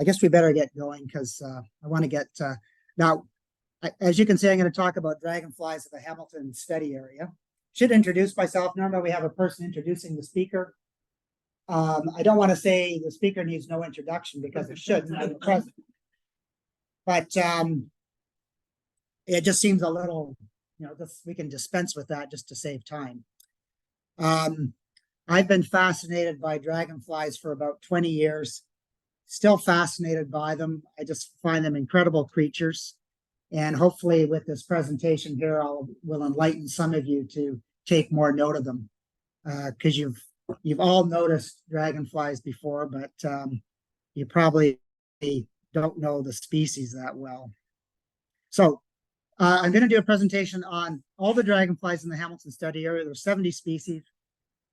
I guess we better get going because I want to get now. As you can see, I'm going to talk about dragonflies of the Hamilton study area. Should introduce myself. Normally, we have a person introducing the speaker. I don't want to say the speaker needs no introduction because it shouldn't be present. But it just seems a little, we can dispense with that just to save time. I've been fascinated by dragonflies for about 20 years. Still fascinated by them. I just find them incredible creatures. And hopefully with this presentation here, will enlighten some of you to take more note of them. Because you've all noticed dragonflies before, but you probably don't know the species that well. So I'm going to do a presentation on all the dragonflies in the Hamilton study area. There's 70 species.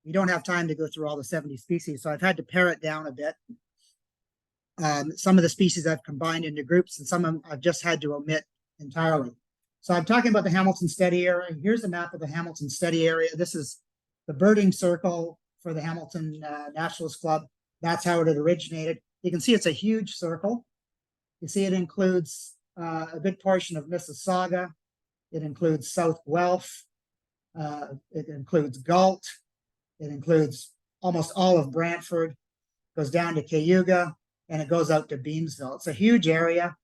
We don't have time to go through all the 70 species, so I've had to pare it down a bit. Some of the species I've combined into groups, and some of them I've just had to omit entirely. So I'm talking about the Hamilton study area. Here's a map of the Hamilton study area. This is the birding circle for the Hamilton Naturalists Club. That's how it had originated. You can see it's a huge circle. You see it includes a good portion of Mississauga. It includes South Guelph. It includes Galt. It includes almost all of Brantford, goes down to Cayuga, and it goes out to Beamsville. It's a huge area.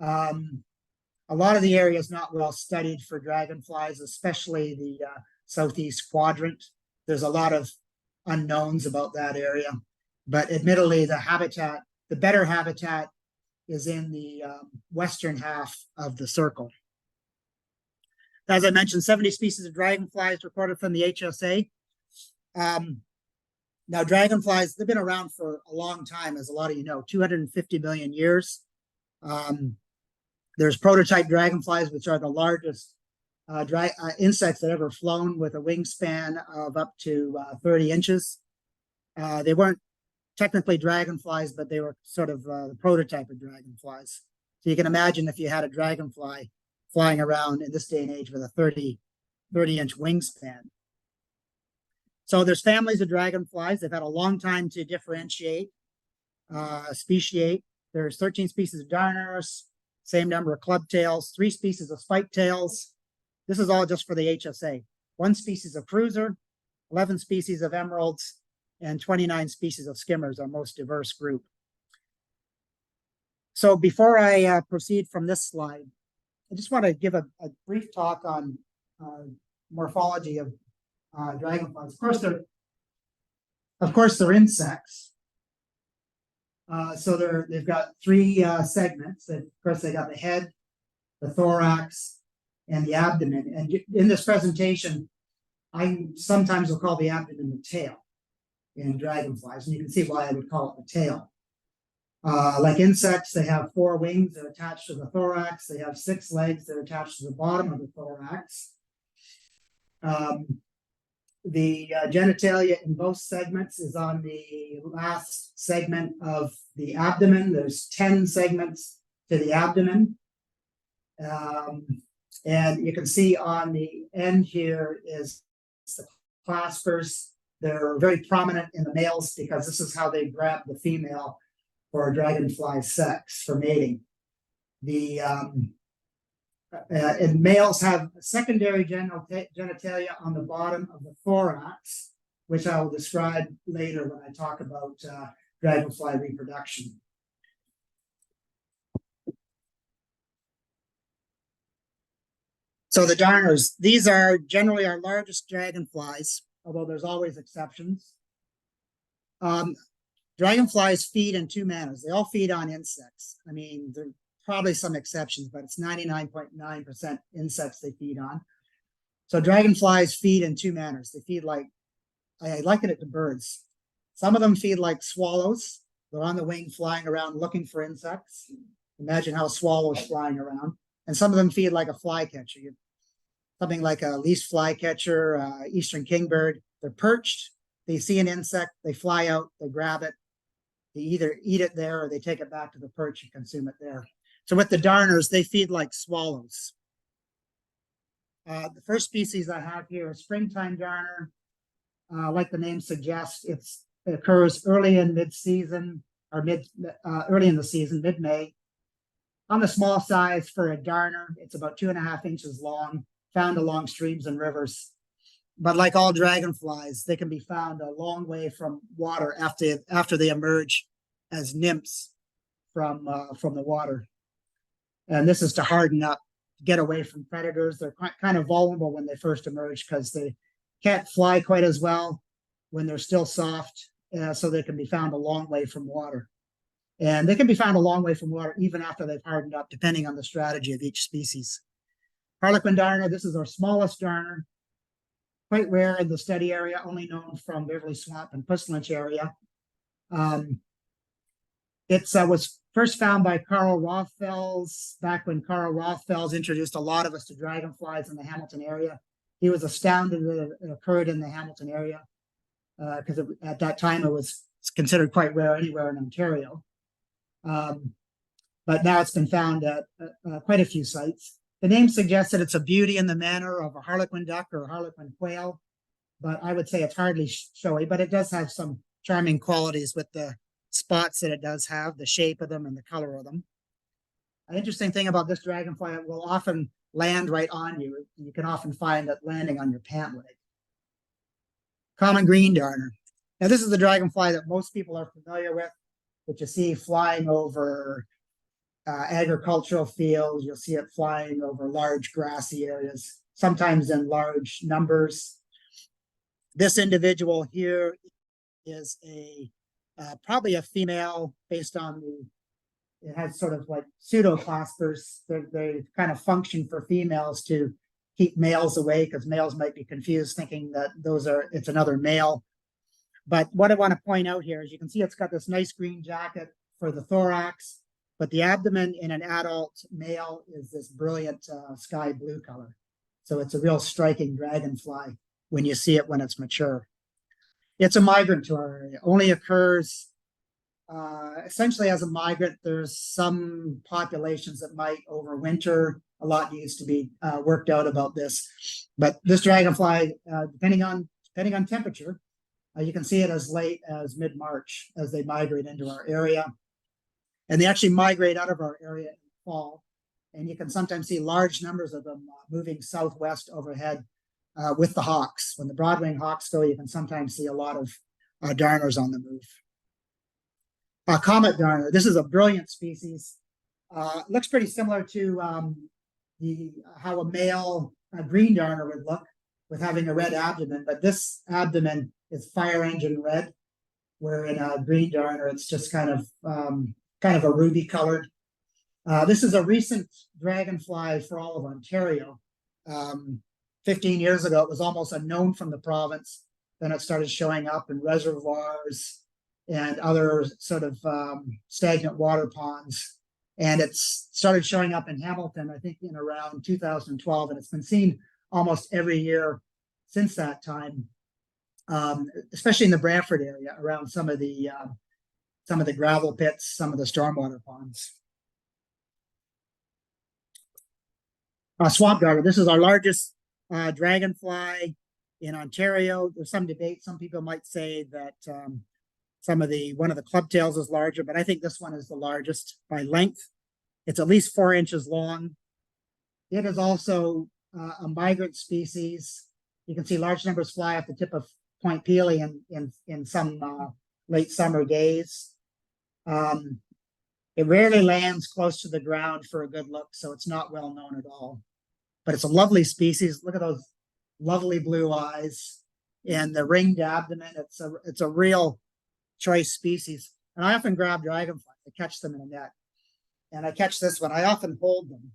A lot of the area is not well studied for dragonflies, especially the southeast quadrant. There's a lot of unknowns about that area. But admittedly, the better habitat is in the western half of the circle. As I mentioned, 70 species of dragonflies recorded from the HSA. Now, dragonflies, they've been around for a long time, as a lot of you know, 250 million years. There's prototype dragonflies, which are the largest insects that ever flown, with a wingspan of up to 30 inches. They weren't technically dragonflies, but they were sort of the prototype of dragonflies. So you can imagine if you had a dragonfly flying around in this day and age with a 30-inch wingspan. So there's families of dragonflies. They've had a long time to differentiate, speciate. There's 13 species of darners, same number of clubtails, 3 species of spiketails. This is all just for the HSA. 1 species of cruiser, 11 species of emeralds, and 29 species of skimmers, our most diverse group. So before I proceed from this slide, I just want to give a brief talk on morphology of dragonflies. Of course, they're insects. So they've got 3 segments. Of course, they got the head, the thorax, and the abdomen. And in this presentation, I sometimes will call the abdomen the tail in dragonflies, and you can see why I would call it the tail. Like insects, they have 4 wings that are attached to the thorax. They have 6 legs that are attached to the bottom of the thorax. The genitalia in both segments is on the last segment of the abdomen. There's 10 segments to the abdomen. And you can see on the end here is the claspers. They're very prominent in the males because this is how they grab the female for dragonfly sex, for mating. And males have secondary genitalia on the bottom of the thorax, which I will describe later when I talk about dragonfly reproduction. So the darners, these are generally our largest dragonflies, although there's always exceptions. Dragonflies feed in 2 manners. They all feed on insects. I mean, there are probably some exceptions, but it's 99.9% insects they feed on. So dragonflies feed in 2 manners. They feed like, I liken it to birds. Some of them feed like swallows. They're on the wing flying around looking for insects. Imagine how a swallow is flying around. And some of them feed like a flycatcher. Something like a least flycatcher, eastern kingbird. They're perched. They see an insect. They fly out. They grab it. They either eat it there or they take it back to the perch and consume it there. So with the darners, they feed like swallows. The first species I have here is springtime darner. Like the name suggests, it occurs early in mid-season or early in the season, mid-May. On the small size for a darner, it's about 2.5 inches long, found along streams and rivers. But like all dragonflies, they can be found a long way from water after they emerge as nymphs from the water. And this is to harden up, get away from predators. They're kind of vulnerable when they first emerge because they can't fly quite as well when they're still soft, so they can be found a long way from water. And they can be found a long way from water even after they've hardened up, depending on the strategy of each species. Harlequin darner, this is our smallest darner, quite rare in the study area, only known from Beverly Swamp and Puslinch area. It was first found by Carl Rothfels back when Carl Rothfels introduced a lot of us to dragonflies in the Hamilton area. He was astounded that it occurred in the Hamilton area because at that time it was considered quite rare anywhere in Ontario. But now it's been found at quite a few sites. The name suggests that it's a beauty in the manner of a harlequin duck or a harlequin quail, but I would say it's hardly showy, but it does have some charming qualities with the spots that it does have, the shape of them and the color of them. An interesting thing about this dragonfly, it will often land right on you. You can often find it landing on your pant leg. Common green darner. Now this is the dragonfly that most people are familiar with, that you see flying over agricultural fields. You'll see it flying over large grassy areas, sometimes in large numbers. This individual here is probably a female based on it has sort of like pseudoclaspers. They kind of function for females to keep males away because males might be confused thinking that it's another male. But what I want to point out here is you can see it's got this nice green jacket for the thorax, but the abdomen in an adult male is this brilliant sky blue color. So it's a real striking dragonfly when you see it when it's mature. It's a migrant to our area, only occurs essentially as a migrant. There's some populations that might overwinter. A lot needs to be worked out about this. But this dragonfly, depending on temperature, you can see it as late as mid-March as they migrate into our area. And they actually migrate out of our area in the fall. And you can sometimes see large numbers of them moving southwest overhead with the hawks. When the broadwing hawks go, you can sometimes see a lot of darners on the move. Comet darner. This is a brilliant species. Looks pretty similar to how a male green darner would look with having a red abdomen, but this abdomen is fire engine red, where in a green darner it's just kind of a ruby colored. This is a recent dragonfly for all of Ontario. 15 years ago, it was almost unknown from the province. Then it started showing up in reservoirs and other sort of stagnant water ponds. And it's started showing up in Hamilton, I think in around 2012. And it's been seen almost every year since that time, especially in the Brantford area around some of the gravel pits, some of the stormwater ponds. Swamp darter. This is our largest dragonfly in Ontario. There's some debate. Some people might say that one of the clubtails is larger, but I think this one is the largest by length. It's at least 4 inches long. It is also a migrant species. You can see large numbers fly off the tip of Point Pelee in some late summer days. It rarely lands close to the ground for a good look, so it's not well known at all. But it's a lovely species. Look at those lovely blue eyes and the ringed abdomen. It's a real choice species. And I often grab dragonflies. I catch them in a net. And I catch this one. I often hold them.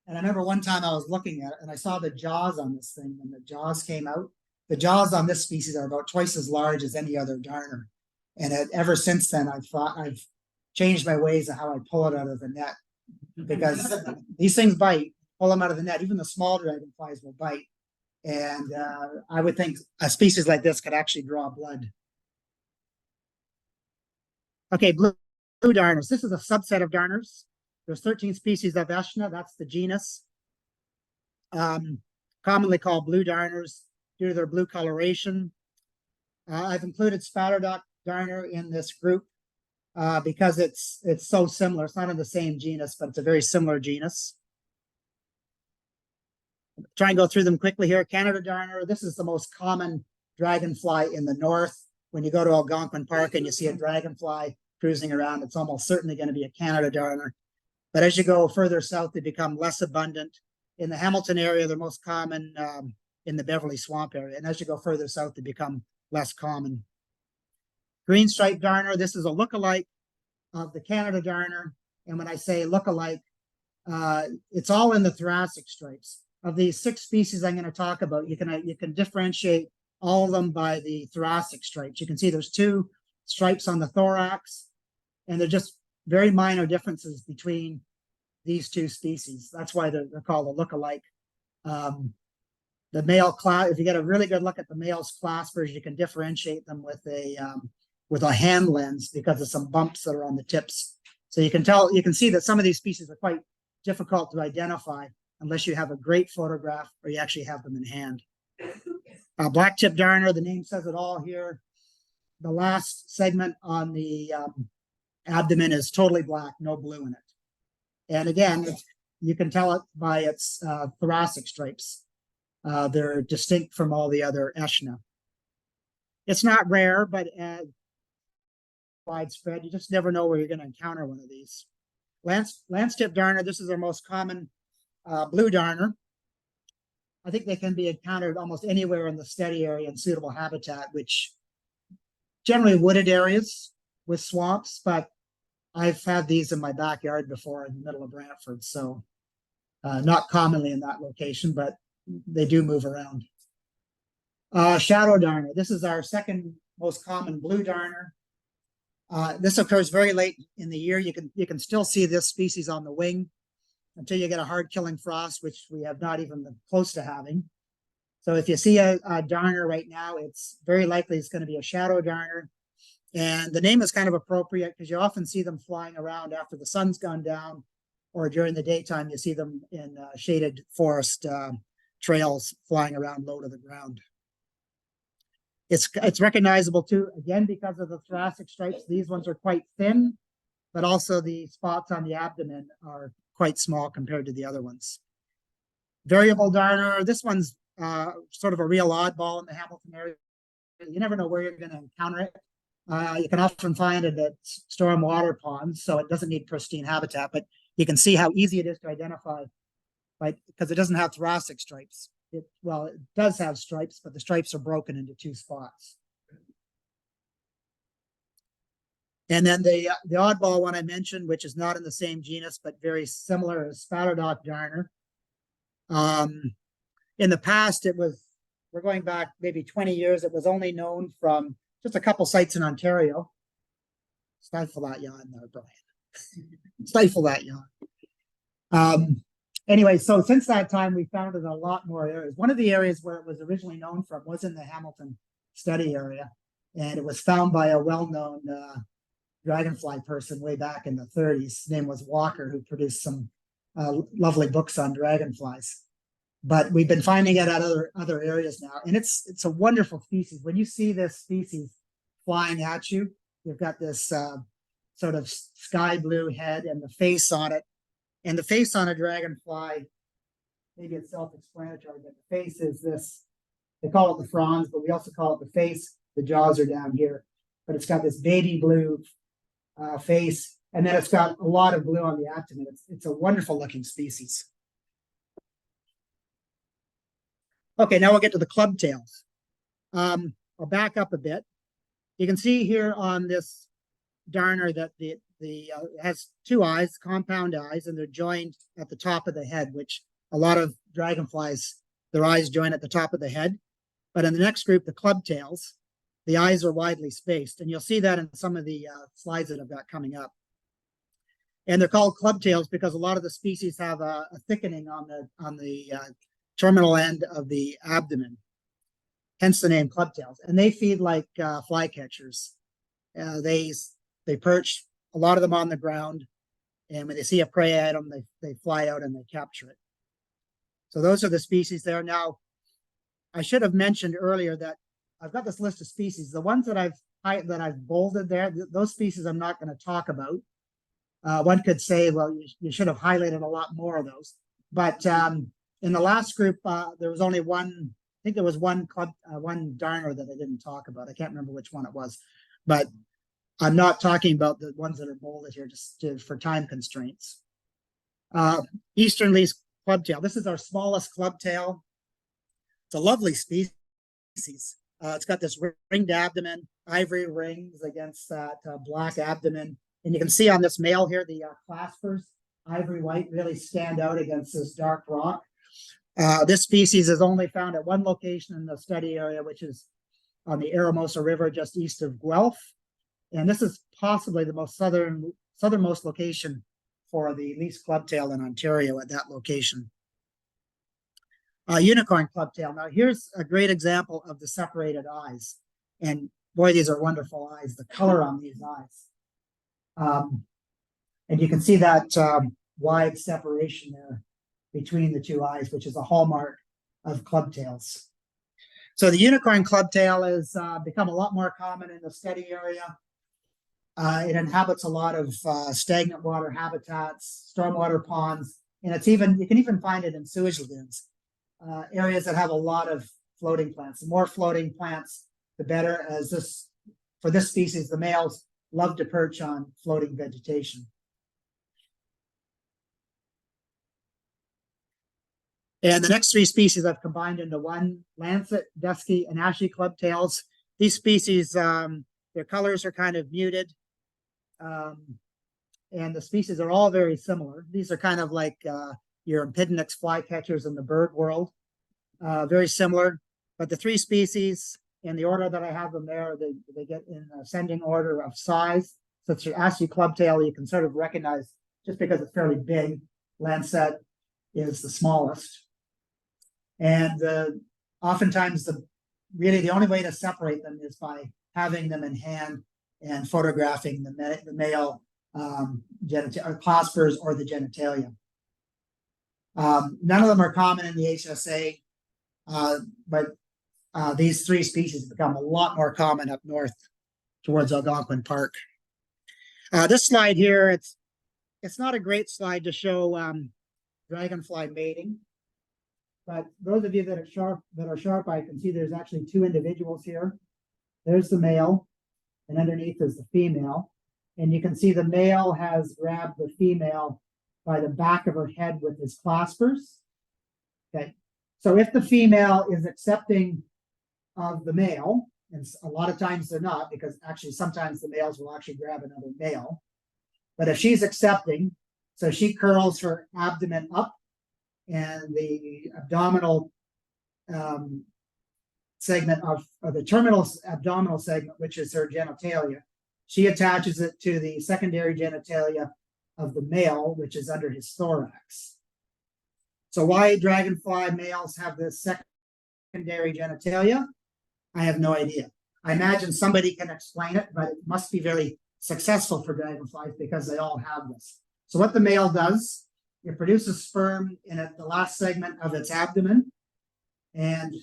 And I remember one time I was looking at it and I saw the jaws on this thing when the jaws came out. The jaws on this species are about twice as large as any other darner. And ever since then, I've changed my ways of how I pull it out of the net, because these things bite. Pull them out of the net. Even the small dragonflies will bite. And I would think a species like this could actually draw blood. Okay, blue darners. This is a subset of darners. There's 13 species of Eschna. That's the genus. Commonly called blue darners due to their blue coloration. I've included spatterdock darner in this group. because it's so similar. It's not in the same genus, but it's a very similar genus. Try and go through them quickly here. Canada darner. This is the most common dragonfly in the north. When you go to Algonquin Park and you see a dragonfly cruising around, it's almost certainly going to be a Canada darner. But as you go further south, they become less abundant. In the Hamilton area, they're most common in the Beverly Swamp area. And as you go further south, they become less common. Green striped darner. This is a lookalike of the Canada darner. And when I say lookalike, it's all in the thoracic stripes. Of these 6 species I'm going to talk about, you can differentiate all of them by the thoracic stripes. You can see there's 2 stripes on the thorax, and they're just very minor differences between these 2 species. That's why they're called a lookalike. The male class, if you get a really good look at the male's claspers, you can differentiate them with a hand lens because of some bumps that are on the tips. So you can see that some of these species are quite difficult to identify unless you have a great photograph or you actually have them in hand. Black tip darner, the name says it all here. The last segment on the abdomen is totally black, no blue in it. And again, you can tell it by its thoracic stripes. They're distinct from all the other Eschna. It's not rare, but widespread. You just never know where you're going to encounter one of these. Lance tip darner, this is our most common blue darner. I think they can be encountered almost anywhere in the steady area and suitable habitat, which generally wooded areas with swamps, but I've had these in my backyard before in the middle of Brantford, so not commonly in that location, but they do move around. Shadow darner, this is our second most common blue darner. This occurs very late in the year. You can still see this species on the wing until you get a hard killing frost, which we have not even been close to having. So if you see a darner right now, it's very likely it's going to be a shadow darner. And the name is kind of appropriate because you often see them flying around after the sun's gone down, or during the daytime, you see them in shaded forest trails flying around low to the ground. It's recognizable too, again, because of the thoracic stripes. These ones are quite thin, but also the spots on the abdomen are quite small compared to the other ones. Variable darner, this one's sort of a real oddball in the Hamilton area. You never know where you're going to encounter it. You can often find it at storm water ponds, so it doesn't need pristine habitat, but you can see how easy it is to identify, right? Because it doesn't have thoracic stripes. It does have stripes, but the stripes are broken into 2 spots. And then the oddball one I mentioned, which is not in the same genus, but very similar, is Spatterdock darner. In the past, we're going back maybe 20 years, it was only known from just a couple sites in Ontario. Stifle that yawn there, Brian. Stifle that yawn. Anyway, so since that time, we found it in a lot more areas. One of the areas where it was originally known from was in the Hamilton study area. And it was found by a well-known dragonfly person way back in the 30s. His name was Walker, who produced some lovely books on dragonflies. But we've been finding it at other areas now. And it's a wonderful species. When you see this species flying at you, you've got this sort of sky blue head and the face on it. And the face on a dragonfly, maybe it's self-explanatory, but the face is this, they call it the fronds, but we also call it the face. The jaws are down here, but it's got this baby blue face, and then it's got a lot of blue on the abdomen. It's a wonderful looking species. Okay, now we'll get to the clubtails. I'll back up a bit. You can see here on this darner that it has 2 eyes, compound eyes, and they're joined at the top of the head, which a lot of dragonflies, their eyes join at the top of the head. But in the next group, the clubtails, the eyes are widely spaced. And you'll see that in some of the slides that I've got coming up. And they're called clubtails because a lot of the species have a thickening on the terminal end of the abdomen, hence the name clubtails. And they feed like flycatchers. They perch, a lot of them on the ground, and when they see a prey item, they fly out and they capture it. So those are the species there. Now, I should have mentioned earlier that I've got this list of species. The ones that I've that I've bolded there, those species I'm not going to talk about. One could say, well, you should have highlighted a lot more of those. But in the last group, there was only one. I think there was one darner that I didn't talk about. I can't remember which one it was, but I'm not talking about the ones that are bolded here just for time constraints. Eastern least clubtail. This is our smallest clubtail. It's a lovely species. It's got this ringed abdomen, ivory rings against that black abdomen. And you can see on this male here, the claspers, ivory white, really stand out against this dark rock. This species is only found at one location in the study area, which is on the Aramosa River, just east of Guelph. And this is possibly the most southernmost location for the least clubtail in Ontario at that location. Unicorn clubtail. Now here's a great example of the separated eyes. And boy, these are wonderful eyes, the color on these eyes. And you can see that wide separation there between the two eyes, which is a hallmark of clubtails. So the unicorn clubtail has become a lot more common in the study area. It inhabits a lot of stagnant water habitats, stormwater ponds, and you can even find it in sewage lagoons, areas that have a lot of floating plants. The more floating plants, the better, for this species, the males love to perch on floating vegetation. And the next three species I've combined into one: lancet, dusky, and ashy clubtails. These species, their colors are kind of muted. And the species are all very similar. These are kind of like your Epidonyx flycatchers in the bird world. Very similar. But the three species, in the order that I have them there, they get in ascending order of size. So it's your ashy clubtail, you can sort of recognize just because it's fairly big. Lancet is the smallest. And oftentimes, really the only way to separate them is by having them in hand and photographing the male claspers or the genitalia. None of them are common in the HSA, but these three species become a lot more common up north towards Algonquin Park. This slide here, it's not a great slide to show dragonfly mating, but those of you that are sharp-eyed can see there's actually two individuals here. There's the male, and underneath is the female. And you can see the male has grabbed the female by the back of her head with his claspers. Okay, so if the female is accepting of the male, and a lot of times they're not, because actually sometimes the males will actually grab another male. But if she's accepting, so she curls her abdomen up, and the abdominal segment of the terminal abdominal segment, which is her genitalia, she attaches it to the secondary genitalia of the male, which is under his thorax. So why dragonfly males have this secondary genitalia, I have no idea. I imagine somebody can explain it, but it must be very successful for dragonflies because they all have this. So what the male does, it produces sperm in the last segment of its abdomen, and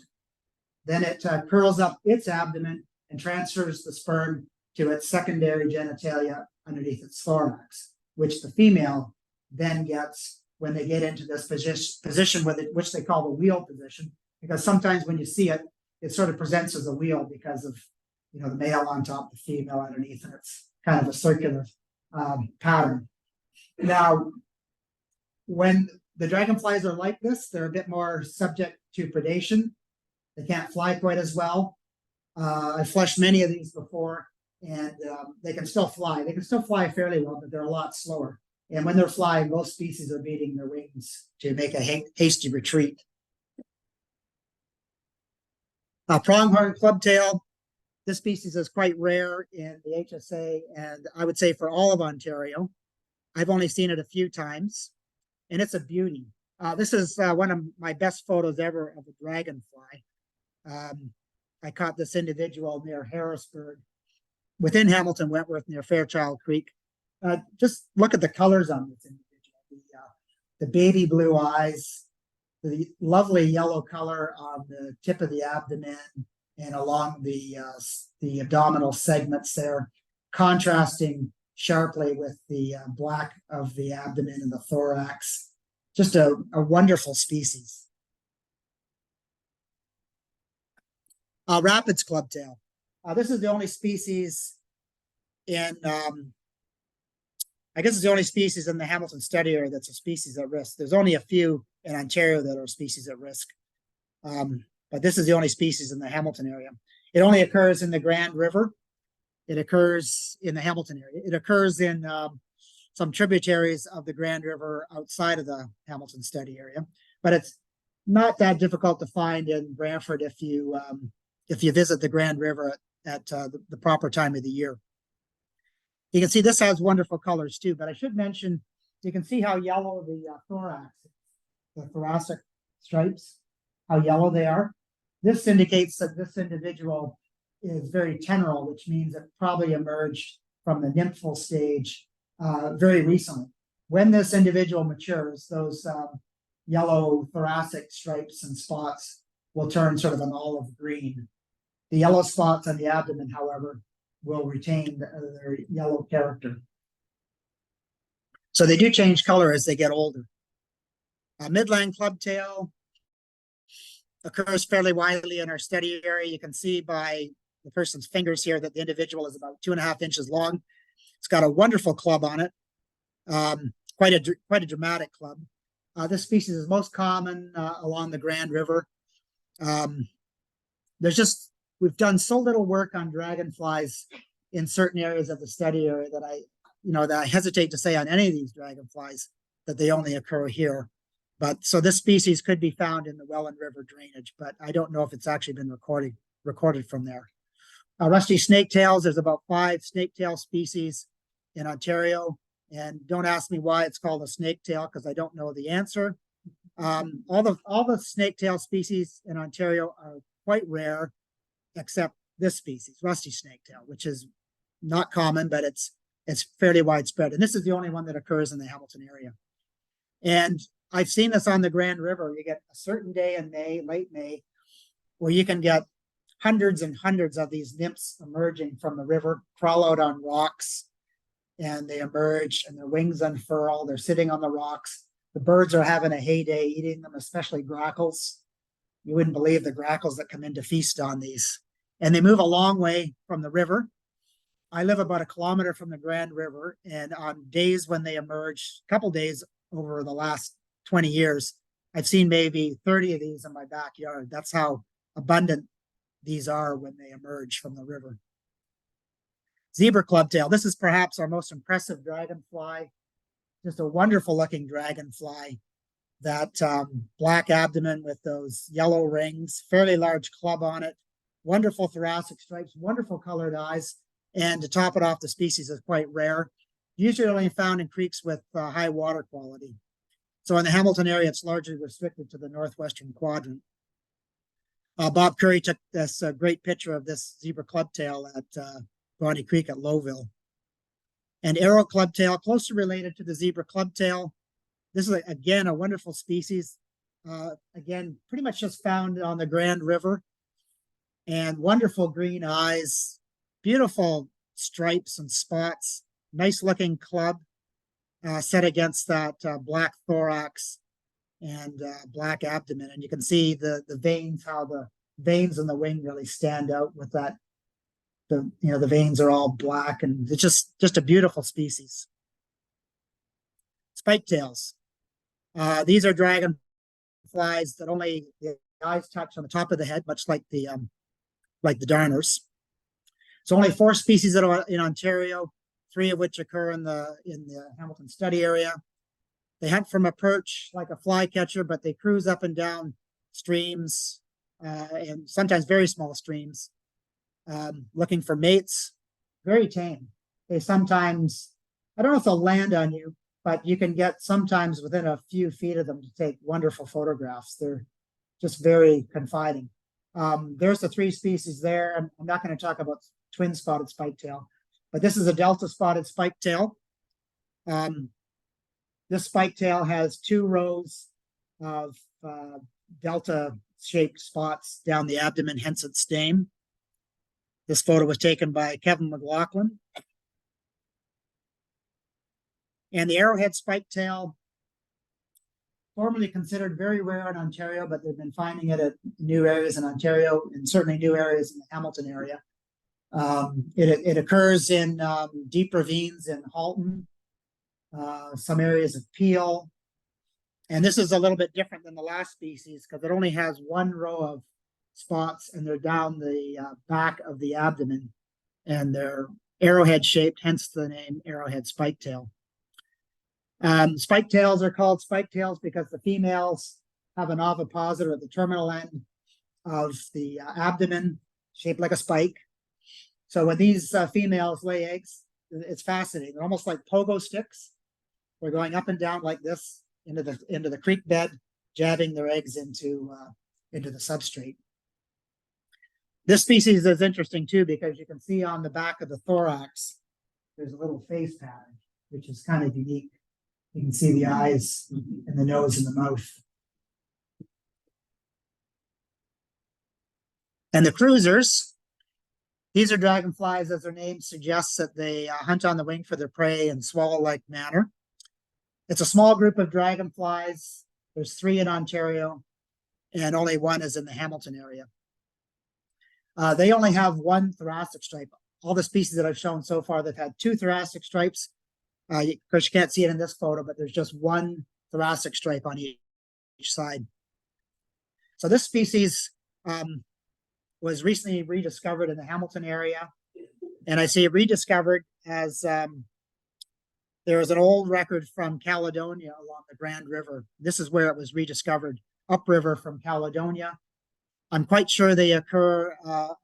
then it curls up its abdomen and transfers the sperm to its secondary genitalia underneath its thorax, which the female then gets when they get into this position with it, which they call the wheel position, because sometimes when you see it, it sort of presents as a wheel because of the male on top, the female underneath, and it's kind of a circular pattern. Now, when the dragonflies are like this, they're a bit more subject to predation. They can't fly quite as well. I've flushed many of these before, and they can still fly. They can still fly fairly well, but they're a lot slower. And when they're flying, most species are beating their wings to make a hasty retreat. Pronghorn clubtail. This species is quite rare in the HSA, and I would say for all of Ontario. I've only seen it a few times, and it's a beauty. This is one of my best photos ever of a dragonfly. I caught this individual near Harrisburg, within Hamilton Wentworth, near Fairchild Creek. Just look at the colors on this individual. The baby blue eyes, the lovely yellow color on the tip of the abdomen, and along the abdominal segments there, contrasting sharply with the black of the abdomen and the thorax. Just a wonderful species. Rapids clubtail. This is the only species in, I guess it's the only species in the Hamilton study area that's a species at risk. There's only a few in Ontario that are species at risk. But this is the only species in the Hamilton area. It only occurs in the Grand River. It occurs in the Hamilton area. It occurs in some tributaries of the Grand River outside of the Hamilton study area. But it's not that difficult to find in Brantford if you visit the Grand River at the proper time of the year. You can see this has wonderful colors too, but I should mention, you can see how yellow the thorax is, the thoracic stripes, how yellow they are. This indicates that this individual is very teneral, which means it probably emerged from the nymphal stage very recently. When this individual matures, those yellow thoracic stripes and spots will turn sort of an olive green. The yellow spots on the abdomen, however, will retain their yellow character. So they do change color as they get older. Midland clubtail occurs fairly widely in our study area. You can see by the person's fingers here that the individual is about 2.5 inches long. It's got a wonderful club on it, quite a dramatic club. This species is most common along the Grand River. We've done so little work on dragonflies in certain areas of the study area that I hesitate to say on any of these dragonflies that they only occur here. But so this species could be found in the Welland River drainage, but I don't know if it's actually been recorded from there. Rusty snaketails, there's about 5 snaketail species in Ontario. And don't ask me why it's called a snaketail, because I don't know the answer. All the snaketail species in Ontario are quite rare, except this species, rusty snaketail, which is not common, but it's fairly widespread. And this is the only one that occurs in the Hamilton area. And I've seen this on the Grand River. You get a certain day in May, late May, where you can get hundreds and hundreds of these nymphs emerging from the river, crawl out on rocks, and they emerge and their wings unfurl. They're sitting on the rocks. The birds are having a heyday eating them, especially grackles. You wouldn't believe the grackles that come in to feast on these. And they move a long way from the river. I live about 1 kilometer from the Grand River, and on days when they emerge, a couple days over the last 20 years, I've seen maybe 30 of these in my backyard. That's how abundant these are when they emerge from the river. Zebra clubtail. This is perhaps our most impressive dragonfly. Just a wonderful looking dragonfly. That black abdomen with those yellow rings, fairly large club on it, wonderful thoracic stripes, wonderful colored eyes. And to top it off, the species is quite rare. Usually only found in creeks with high water quality. So in the Hamilton area, it's largely restricted to the northwestern quadrant. Bob Curry took this great picture of this zebra clubtail at Bonnie Creek at Lowville. And arrow clubtail, closely related to the zebra clubtail. This is, again, a wonderful species. Again, pretty much just found on the Grand River. And wonderful green eyes, beautiful stripes and spots, nice looking club set against that black thorax and black abdomen. And you can see the veins, how the veins in the wing really stand out with that. The veins are all black, and it's just a beautiful species. Spiketails. These are dragonflies that only the eyes touch on the top of the head, much like the darners. So only 4 species that are in Ontario, 3 of which occur in the Hamilton study area. They hunt from a perch like a flycatcher, but they cruise up and down streams and sometimes very small streams, looking for mates. Very tame. They sometimes, I don't know if they'll land on you, but you can get sometimes within a few feet of them to take wonderful photographs. They're just very confiding. There's the 3 species there. I'm not going to talk about twin spotted spiketail, but this is a delta spotted spiketail. This spiketail has 2 rows of delta-shaped spots down the abdomen, hence its name. This photo was taken by Kevin McLaughlin. And the arrowhead spike-tail, formerly considered very rare in Ontario, but they've been finding it at new areas in Ontario and certainly new areas in the Hamilton area. It occurs in deep ravines in Halton, some areas of Peel. And this is a little bit different than the last species because it only has one row of spots and they're down the back of the abdomen and they're arrowhead shaped, hence the name arrowhead spike-tail. Spike-tails are called spike-tails because the females have an ovipositor at the terminal end of the abdomen shaped like a spike. So when these females lay eggs, it's fascinating. They're almost like pogo sticks. They're going up and down like this into the creek bed, jabbing their eggs into the substrate. This species is interesting too because you can see on the back of the thorax there's a little face pattern, which is kind of unique. You can see the eyes and the nose and the mouth. And the cruisers, these are dragonflies, as their name suggests, that they hunt on the wing for their prey in swallow-like manner. It's a small group of dragonflies. There's 3 in Ontario, and only 1 is in the Hamilton area. They only have 1 thoracic stripe. All the species that I've shown so far, they've had 2 thoracic stripes. Of course, you can't see it in this photo, but there's just 1 thoracic stripe on each side. So this species was recently rediscovered in the Hamilton area. And I say rediscovered as there is an old record from Caledonia along the Grand River. This is where it was rediscovered, upriver from Caledonia. I'm quite sure they occur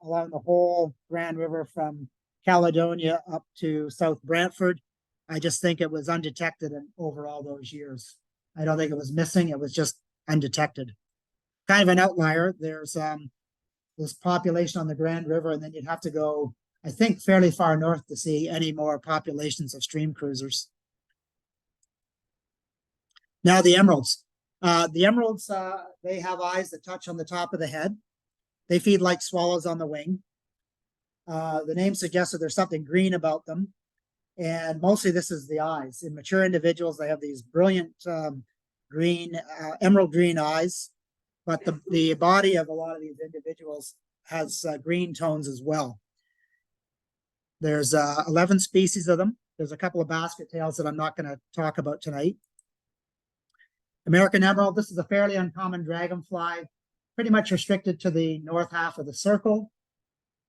along the whole Grand River from Caledonia up to South Brantford. I just think it was undetected over all those years. I don't think it was missing. It was just undetected. Kind of an outlier. There's this population on the Grand River, and then you'd have to go, I think, fairly far north to see any more populations of stream cruisers. Now the emeralds. The emeralds, they have eyes that touch on the top of the head. They feed like swallows on the wing. The name suggests that there's something green about them. And mostly this is the eyes. In mature individuals, they have these brilliant green, emerald green eyes. But the body of a lot of these individuals has green tones as well. There's 11 species of them. There's a couple of basket tails that I'm not going to talk about tonight. American emerald, this is a fairly uncommon dragonfly, pretty much restricted to the north half of the circle,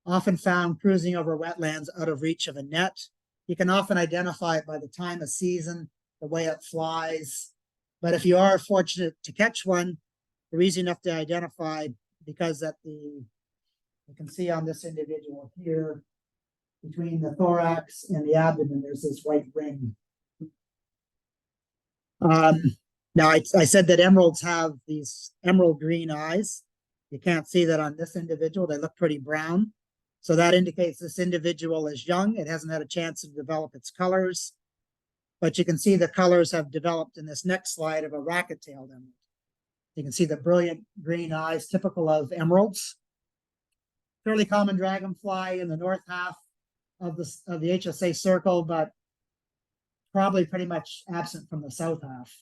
often found cruising over wetlands out of reach of a net. You can often identify it by the time of season, the way it flies. But if you are fortunate to catch one, they're easy enough to identify because you can see on this individual here, between the thorax and the abdomen, there's this white ring. Now, I said that emeralds have these emerald green eyes. You can't see that on this individual. They look pretty brown. So that indicates this individual is young. It hasn't had a chance to develop its colors. But you can see the colors have developed in this next slide of a racket-tailed emerald. You can see the brilliant green eyes, typical of emeralds. Fairly common dragonfly in the north half of the HSA circle, but probably pretty much absent from the south half.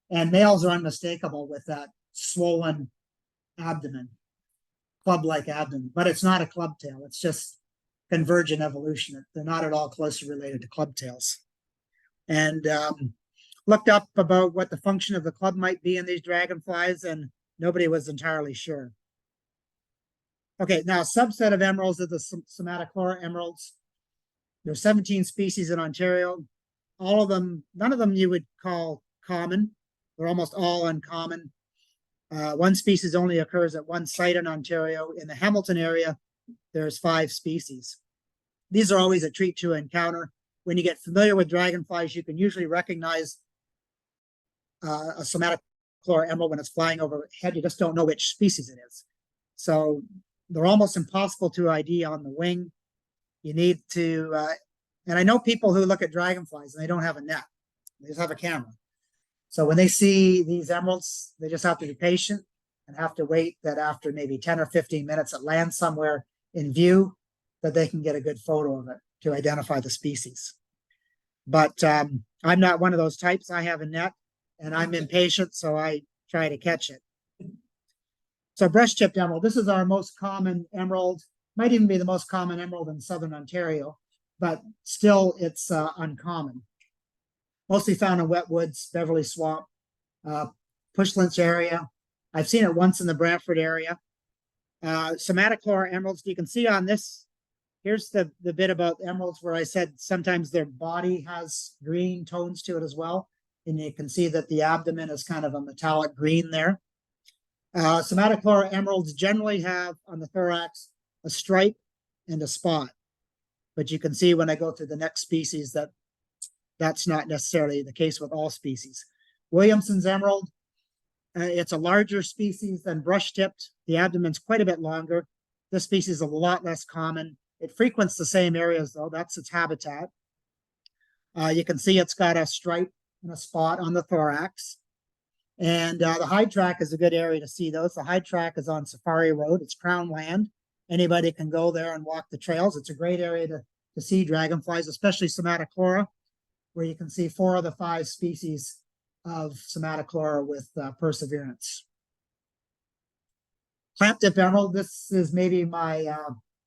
And males are unmistakable with that swollen abdomen, club-like abdomen, but it's not a club tail. It's just convergent evolution. They're not at all closely related to club tails. And looked up about what the function of the club might be in these dragonflies, and nobody was entirely sure. Okay, now a subset of emeralds are the somatochlora emeralds. There's 17 species in Ontario. All of them, none of them you would call common. They're almost all uncommon. One species only occurs at one site in Ontario. In the Hamilton area, there's 5 species. These are always a treat to encounter. When you get familiar with dragonflies, you can usually recognize a somatochlora emerald when it's flying overhead. You just don't know which species it is. So they're almost impossible to ID on the wing. You need to, and I know people who look at dragonflies and they don't have a net. They just have a camera. So when they see these emeralds, they just have to be patient and have to wait that after maybe 10 or 15 minutes it lands somewhere in view that they can get a good photo of it to identify the species. But I'm not one of those types. I have a net and I'm impatient, so I try to catch it. So brush-tipped emerald, this is our most common emerald, might even be the most common emerald in southern Ontario, but still it's uncommon. Mostly found in wet woods, Beverly Swamp, Pushlinch area. I've seen it once in the Brantford area. Somatochlora emeralds, you can see on this, here's the bit about emeralds where I said sometimes their body has green tones to it as well. And you can see that the abdomen is kind of a metallic green there. Somatochlora emeralds generally have on the thorax a stripe and a spot. But you can see when I go through the next species that that's not necessarily the case with all species. Williamson's emerald, it's a larger species than brush-tipped. The abdomen's quite a bit longer. This species is a lot less common. It frequents the same areas, though. That's its habitat. You can see it's got a stripe and a spot on the thorax. And the hide track is a good area to see those. The hide track is on Safari Road. It's Crown land. Anybody can go there and walk the trails. It's a great area to see dragonflies, especially Somatochlora, where you can see 4 of the 5 species of Somatochlora with perseverance. Clamp-tip emerald, this is maybe my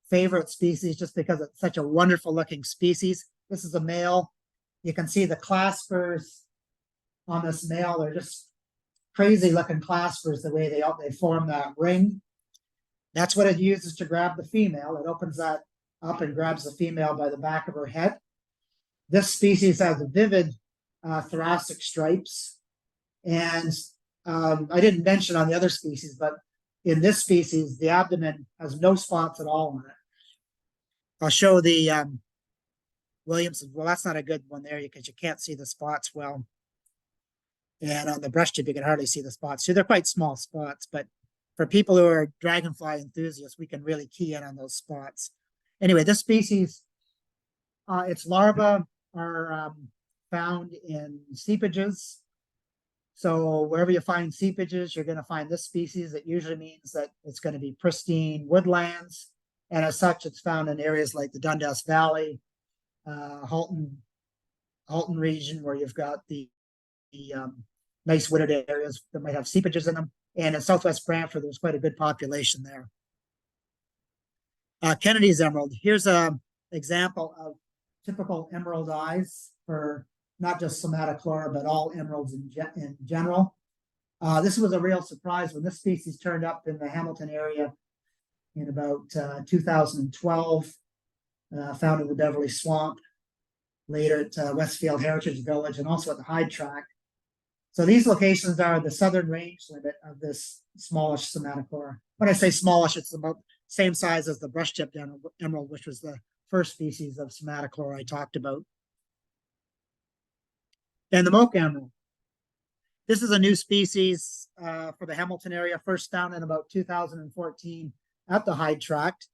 favorite species just because it's such a wonderful looking species. This is a male. You can see the claspers on this male. They're just crazy looking claspers, the way they form that ring. That's what it uses to grab the female. It opens that up and grabs the female by the back of her head. This species has vivid thoracic stripes. And I didn't mention on the other species, but in this species, the abdomen has no spots at all on it. I'll show the Williamson. Well, that's not a good one there because you can't see the spots well. And on the brush tip, you can hardly see the spots. So they're quite small spots, but for people who are dragonfly enthusiasts, we can really key in on those spots. Anyway, this species, its larvae are found in seepages. So wherever you find seepages, you're going to find this species. It usually means that it's going to be pristine woodlands. And as such, it's found in areas like the Dundas Valley, Halton region, where you've got the nice wooded areas that might have seepages in them. And in southwest Brantford, there's quite a good population there. Kennedy's emerald. Here's an example of typical emerald eyes for not just Somatochlora, but all emeralds in general. This was a real surprise when this species turned up in the Hamilton area in about 2012, found in the Beverly Swamp, later at Westfield Heritage Village, and also at the Hyde Tract. So these locations are the southern range limit of this smallish Somatochlora. When I say smallish, it's about the same size as the brush-tipped emerald, which was the first species of Somatochlora I talked about. And the moke emerald. This is a new species for the Hamilton area, first found in about 2014 at the Hyde Tract.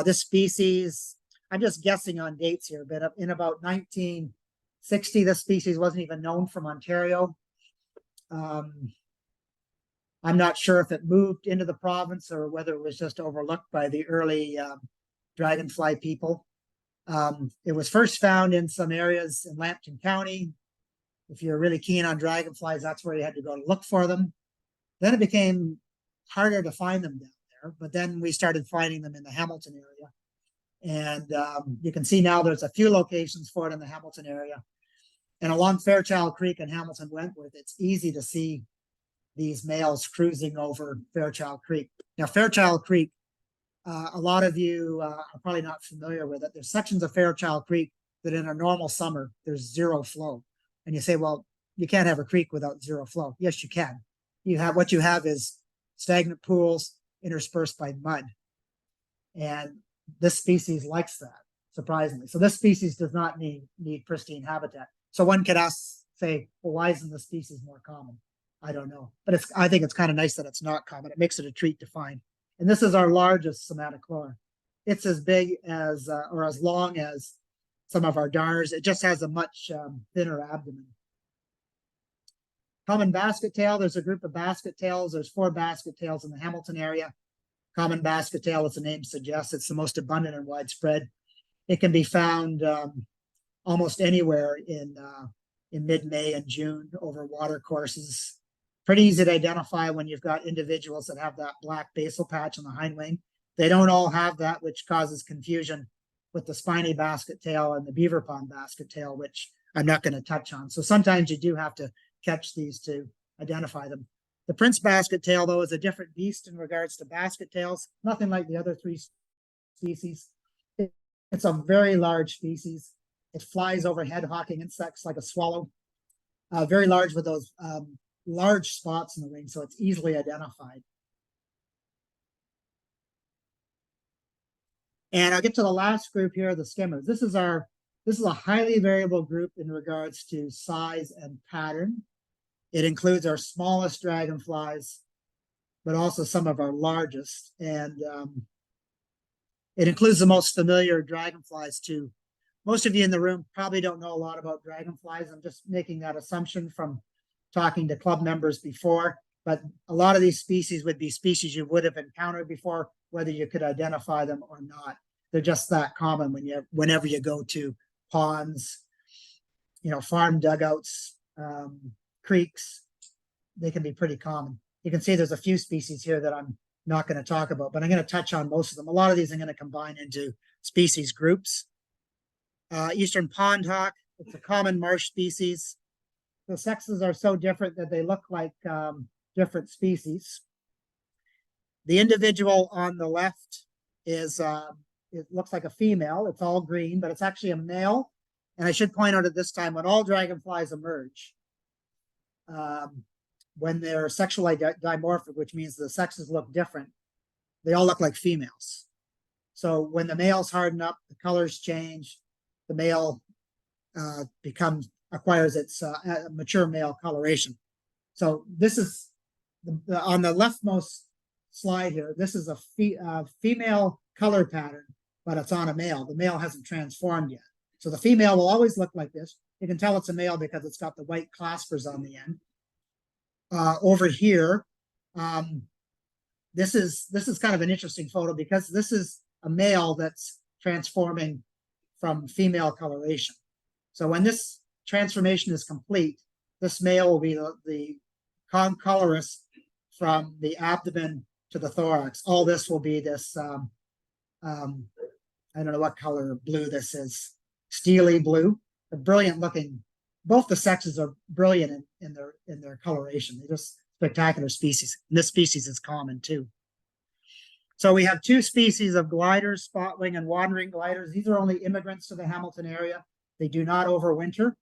This species, I'm just guessing on dates here, but in about 1960, this species wasn't even known from Ontario. I'm not sure if it moved into the province or whether it was just overlooked by the early dragonfly people. It was first found in some areas in Lambton County. If you're really keen on dragonflies, that's where you had to go to look for them. Then it became harder to find them down there, but then we started finding them in the Hamilton area. And you can see now there's a few locations for it in the Hamilton area. And along Fairchild Creek in Hamilton Wentworth, it's easy to see these males cruising over Fairchild Creek. Now, Fairchild Creek, a lot of you are probably not familiar with it. There's sections of Fairchild Creek that in a normal summer, there's zero flow. And you say, well, you can't have a creek without zero flow. Yes, you can. What you have is stagnant pools interspersed by mud. And this species likes that, surprisingly. So this species does not need pristine habitat. So one could say, well, why isn't this species more common? I don't know. But I think it's kind of nice that it's not common. It makes it a treat to find. And this is our largest Somatochlora. It's as big as, or as long as some of our darners. It just has a much thinner abdomen. Common basket tail, there's a group of basket tails. There's 4 basket tails in the Hamilton area. Common basket tail, as the name suggests, it's the most abundant and widespread. It can be found almost anywhere in mid-May and June over water courses. Pretty easy to identify when you've got individuals that have that black basal patch on the hind wing. They don't all have that, which causes confusion with the spiny basket tail and the beaver pond basket tail, which I'm not going to touch on. So sometimes you do have to catch these to identify them. The Prince basket tail, though, is a different beast in regards to basket tails. Nothing like the other 3 species. It's a very large species. It flies overhead, hawking insects like a swallow. Very large with those large spots in the wing, so it's easily identified. And I'll get to the last group here, the skimmers. This is a highly variable group in regards to size and pattern. It includes our smallest dragonflies, but also some of our largest. And it includes the most familiar dragonflies too. Most of you in the room probably don't know a lot about dragonflies. I'm just making that assumption from talking to club members before, but a lot of these species would be species you would have encountered before, whether you could identify them or not. They're just that common whenever you go to ponds, farm dugouts, creeks. They can be pretty common. You can see there's a few species here that I'm not going to talk about, but I'm going to touch on most of them. A lot of these I'm going to combine into species groups. Eastern pond hawk, it's a common marsh species. The sexes are so different that they look like different species. The individual on the left is, it looks like a female. It's all green, but it's actually a male. And I should point out at this time, when all dragonflies emerge, when they're sexually dimorphic, which means the sexes look different, they all look like females. So when the males harden up, the colors change, the male acquires its mature male coloration. So this is on the leftmost slide here. This is a female color pattern, but it's on a male. The male hasn't transformed yet. So the female will always look like this. You can tell it's a male because it's got the white claspers on the end. Over here, this is kind of an interesting photo because this is a male that's transforming from female coloration. So when this transformation is complete, this male will be the concolorous from the abdomen to the thorax. All this will be this, I don't know what color blue this is, steely blue, a brilliant looking. Both the sexes are brilliant in their coloration. They're just spectacular species. And this species is common too. So we have 2 species of gliders, spotwing and wandering gliders. These are only immigrants to the Hamilton area. They do not overwinter.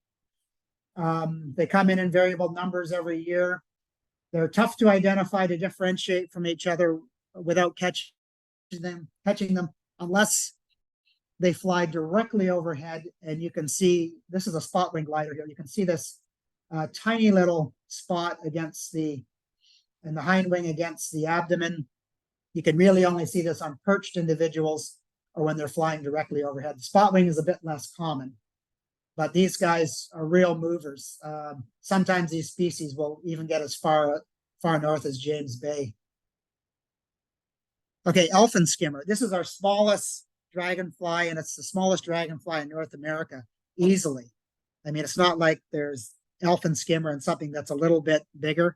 They come in variable numbers every year. They're tough to identify, to differentiate from each other without catching them, unless they fly directly overhead. And you can see, this is a spotwing glider here. You can see this tiny little spot against in the hind wing against the abdomen. You can really only see this on perched individuals or when they're flying directly overhead. The spotwing is a bit less common, but these guys are real movers. Sometimes these species will even get as far north as James Bay. Okay, elfin skimmer. This is our smallest dragonfly, and it's the smallest dragonfly in North America, easily. I mean, it's not like there's elfin skimmer and something that's a little bit bigger.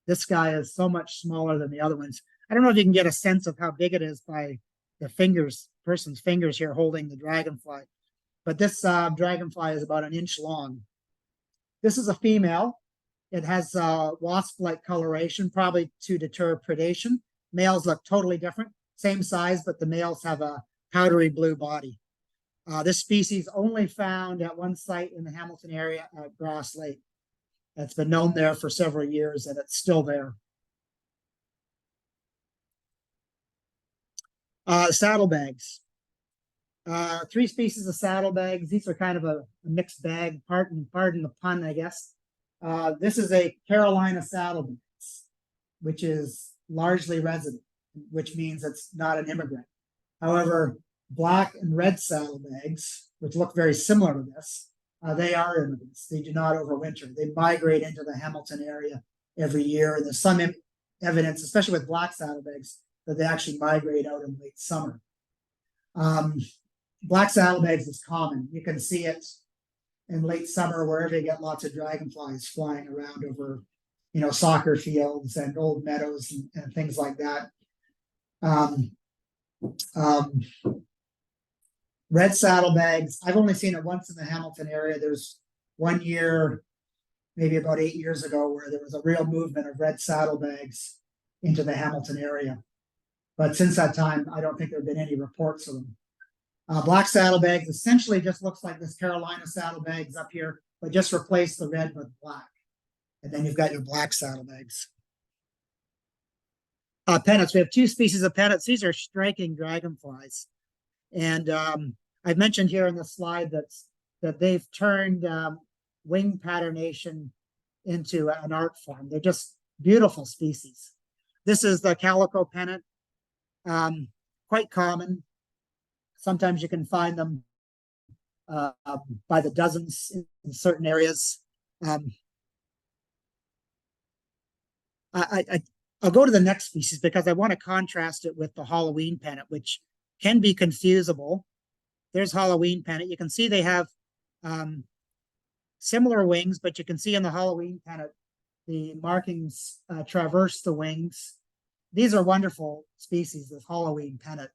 This guy is so much smaller than the other ones. I don't know if you can get a sense of how big it is by the person's fingers here holding the dragonfly, but this dragonfly is about 1 inch long. This is a female. It has wasp-like coloration, probably to deter predation. Males look totally different, same size, but the males have a powdery blue body. This species only found at one site in the Hamilton area at Grass Lake. It's been known there for several years, and it's still there. Saddlebags. 3 species of saddlebags. These are kind of a mixed bag, pardon the pun, I guess. This is a Carolina saddlebags, which is largely resident, which means it's not an immigrant. However, black and red saddlebags, which look very similar to this, They are immigrants. They do not overwinter. They migrate into the Hamilton area every year. And there's some evidence, especially with black saddlebags, that they actually migrate out in late summer. Black saddlebags is common. You can see it in late summer wherever you get lots of dragonflies flying around over, soccer fields and old meadows and things like that. Red saddlebags, I've only seen it once in the Hamilton area. There's one year, maybe about 8 years ago, where there was a real movement of red saddlebags into the Hamilton area. But since that time, I don't think there have been any reports of them. Black saddlebags essentially just looks like this Carolina saddlebags up here, but just replace the red with black. And then you've got your black saddlebags. Pennants, we have 2 species of pennants. These are striking dragonflies. And I've mentioned here in the slide that they've turned wing patternation into an art form. They're just beautiful species. This is the calico pennant, quite common. Sometimes you can find them by the dozens in certain areas. I'll go to the next species because I want to contrast it with the Halloween pennant, which can be confusable. There's Halloween pennant. You can see they have similar wings, but you can see in the Halloween pennant, the markings traverse the wings. These are wonderful species, this Halloween pennant.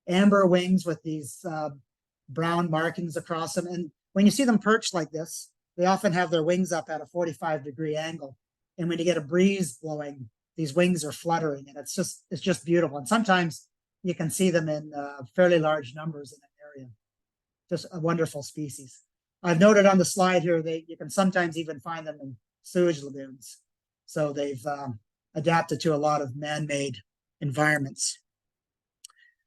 Amber wings with these brown markings across them. And when you see them perched like this, they often have their wings up at a 45-degree angle. And when you get a breeze blowing, these wings are fluttering, and it's just beautiful. And sometimes you can see them in fairly large numbers in an area. Just a wonderful species. I've noted on the slide here you can sometimes even find them in sewage lagoons. So they've adapted to a lot of man-made environments.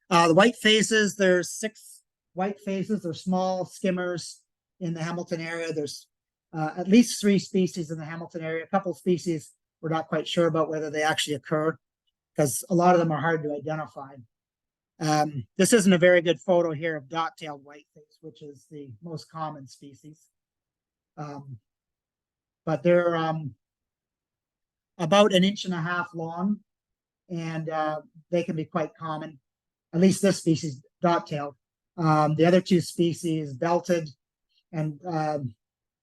The white faces, there's 6 white faces. They're small skimmers in the Hamilton area. There's at least 3 species in the Hamilton area. A couple species we're not quite sure about whether they actually occur because a lot of them are hard to identify. This isn't a very good photo here of dot-tailed whiteface, which is the most common species. But they're about 1.5 inches long, and they can be quite common. At least this species, dot-tailed. The other 2 species, belted, and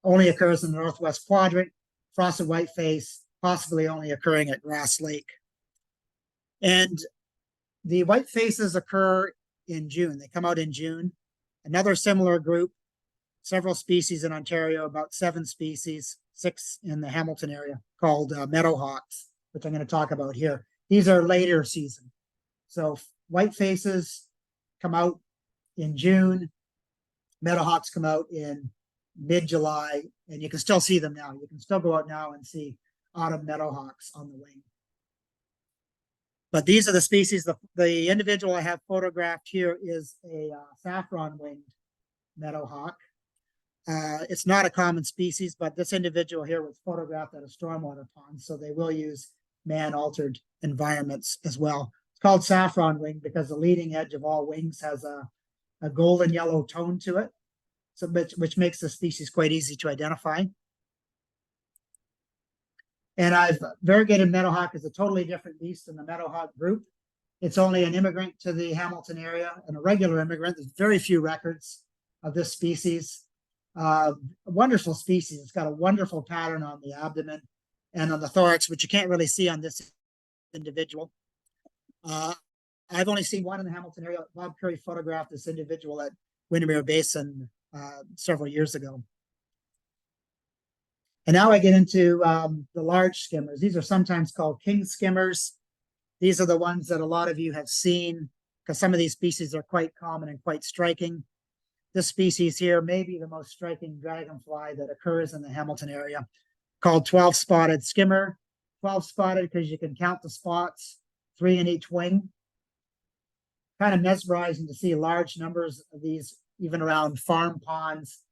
only occurs in the northwest quadrant. Frosted whiteface, possibly only occurring at Grass Lake. And the white faces occur in June. They come out in June. Another similar group, several species in Ontario, about 7 species, 6 in the Hamilton area, called meadowhawks, which I'm going to talk about here. These are later season. So white faces come out in June. Meadowhawks come out in mid-July, and you can still see them now. You can still go out now and see autumn meadowhawks on the wing. But these are the species. The individual I have photographed here is a saffron-winged meadowhawk. It's not a common species, but this individual here was photographed at a stormwater pond, so they will use man-altered environments as well. It's called saffron wing because the leading edge of all wings has a golden yellow tone to it, so which makes the species quite easy to identify. And variegated meadowhawk is a totally different beast than the meadowhawk group. It's only an immigrant to the Hamilton area, and a regular immigrant. There's very few records of this species. A wonderful species. It's got a wonderful pattern on the abdomen and on the thorax, which you can't really see on this individual. I've only seen one in the Hamilton area. Bob Curry photographed this individual at Windermere Basin several years ago. And now I get into the large skimmers. These are sometimes called king skimmers. These are the ones that a lot of you have seen because some of these species are quite common and quite striking. This species here may be the most striking dragonfly that occurs in the Hamilton area, called 12-spotted skimmer. 12-spotted because you can count the spots, 3 in each wing. Kind of mesmerizing to see large numbers of these, even around farm ponds,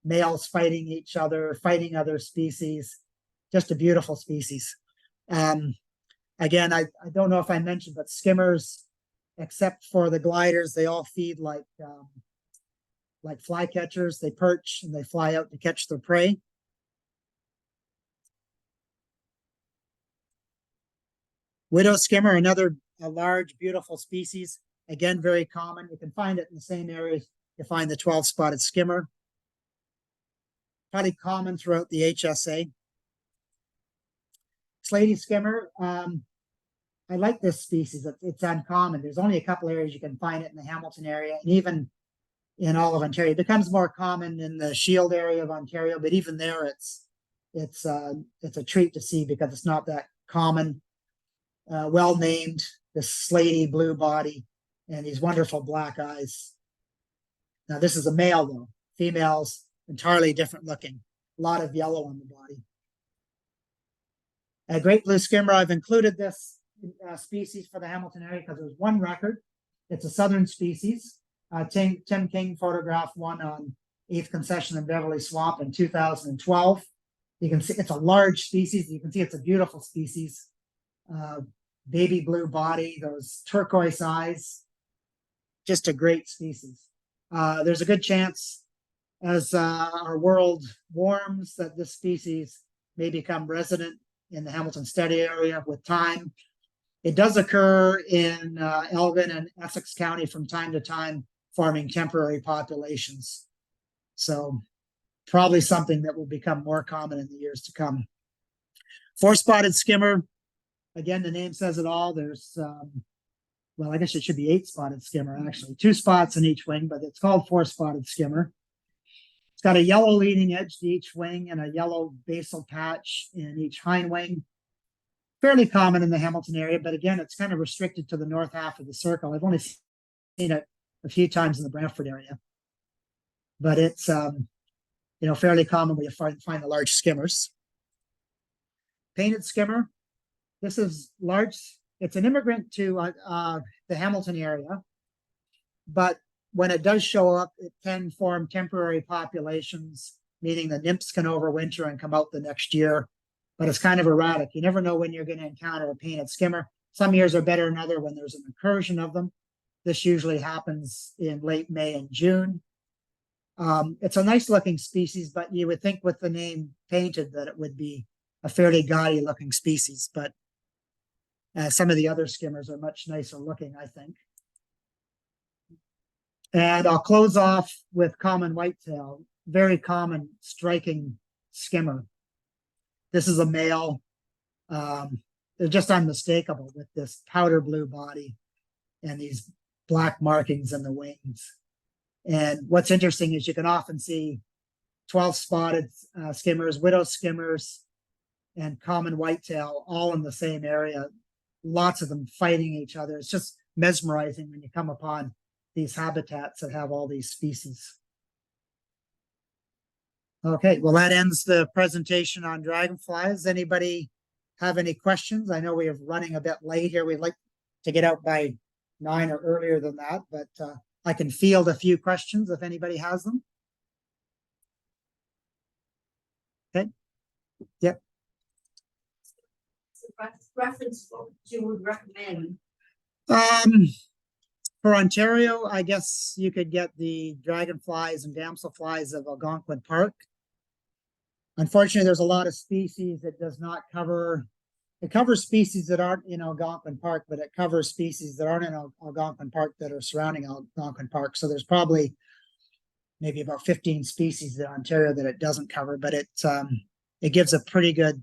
males fighting each other, fighting other species. Just a beautiful species. Again, I don't know if I mentioned, but skimmers, except for the gliders, they all feed like like flycatchers. They perch and they fly out to catch their prey. Widow skimmer, another a large, beautiful species. Again, very common. You can find it in the same areas you find the 12-spotted skimmer. Probably common throughout the HSA. Slaty skimmer. I like this species. It's uncommon. There's only a couple areas you can find it in the Hamilton area, and even in all of Ontario. It becomes more common in the Shield area of Ontario, but even there, it's a treat to see because it's not that common. Well named, this slaty blue body, and these wonderful black eyes. Now this is a male though. Females entirely different looking. A lot of yellow on the body. A great blue skimmer. I've included this species for the Hamilton area because there's one record. It's a southern species. Tim King photographed one on 8th Concession in Beverly Swamp in 2012. You can see it's a large species. You can see it's a beautiful species. Baby blue body, those turquoise eyes. Just a great species. There's a good chance as our world warms that this species may become resident in the Hamilton study area with time. It does occur in Elgin and Essex County from time to time, forming temporary populations. So probably something that will become more common in the years to come. Four-spotted skimmer. Again, the name says it all. There's, well, I guess it should be 8-spotted skimmer, actually. 2 spots in each wing, but it's called 4-spotted skimmer. It's got a yellow leading edge to each wing and a yellow basal patch in each hind wing. Fairly common in the Hamilton area, but again, it's kind of restricted to the north half of the circle. I've only seen it a few times in the Brantford area. But it's, fairly common where you find the large skimmers. Painted skimmer. This is large. It's an immigrant to the Hamilton area, but when it does show up, it can form temporary populations, meaning the nymphs can overwinter and come out the next year, but it's kind of erratic. You never know when you're going to encounter a painted skimmer. Some years are better than others when there's an incursion of them. This usually happens in late May and June. It's a nice looking species, but you would think with the name painted that it would be a fairly gaudy looking species, but some of the other skimmers are much nicer looking, I think. And I'll close off with common whitetail, very common, striking skimmer. This is a male. They're just unmistakable with this powder blue body and these black markings in the wings. And what's interesting is you can often see 12-spotted skimmers, widow skimmers, and common whitetail all in the same area. Lots of them fighting each other. It's just mesmerizing when you come upon these habitats that have all these species. Okay, well, that ends the presentation on dragonflies. Anybody have any questions? I know we are running a bit late here. We'd like to get out by 9 or earlier than that, but I can field a few questions if anybody has them. Okay. Yep. Reference book you would recommend? For Ontario, I guess you could get the Dragonflies and Damselflies of Algonquin Park. Unfortunately, there's a lot of species that does not cover. It covers species that aren't in Algonquin Park, but it covers species that aren't in Algonquin Park that are surrounding Algonquin Park. So there's probably maybe about 15 species in Ontario that it doesn't cover, but it gives a pretty good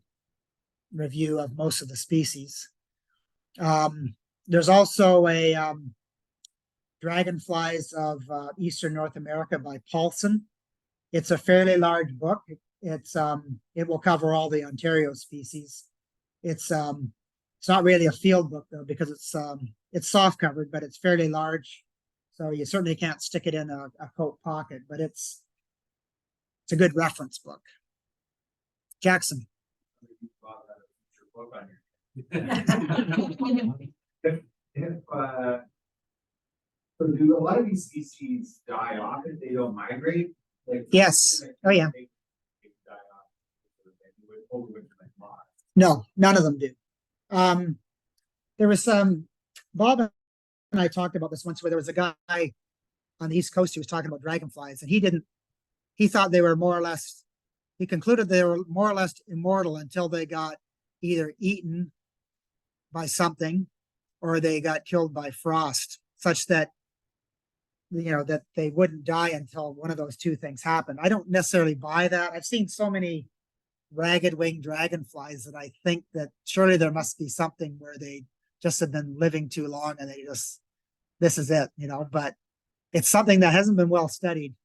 review of most of the species. There's also a Dragonflies of Eastern North America by Paulson. It's a fairly large book. It will cover all the Ontario species. It's not really a field book though, because it's soft covered, but it's fairly large. So you certainly can't stick it in a coat pocket, but it's a good reference book. Jackson. So do a lot of these species die off if they don't migrate? Like, yes. Oh yeah. No, none of them do. There was some Bob and I talked about this once where there was a guy on the East Coast, he was talking about dragonflies, and he thought they were more or less, he concluded they were more or less immortal until they got either eaten by something or they got killed by frost, such that, that they wouldn't die until one of those two things happened. I don't necessarily buy that. I've seen so many ragged winged dragonflies that I think that surely there must be something where they just have been living too long and this is it, but it's something that hasn't been well studied.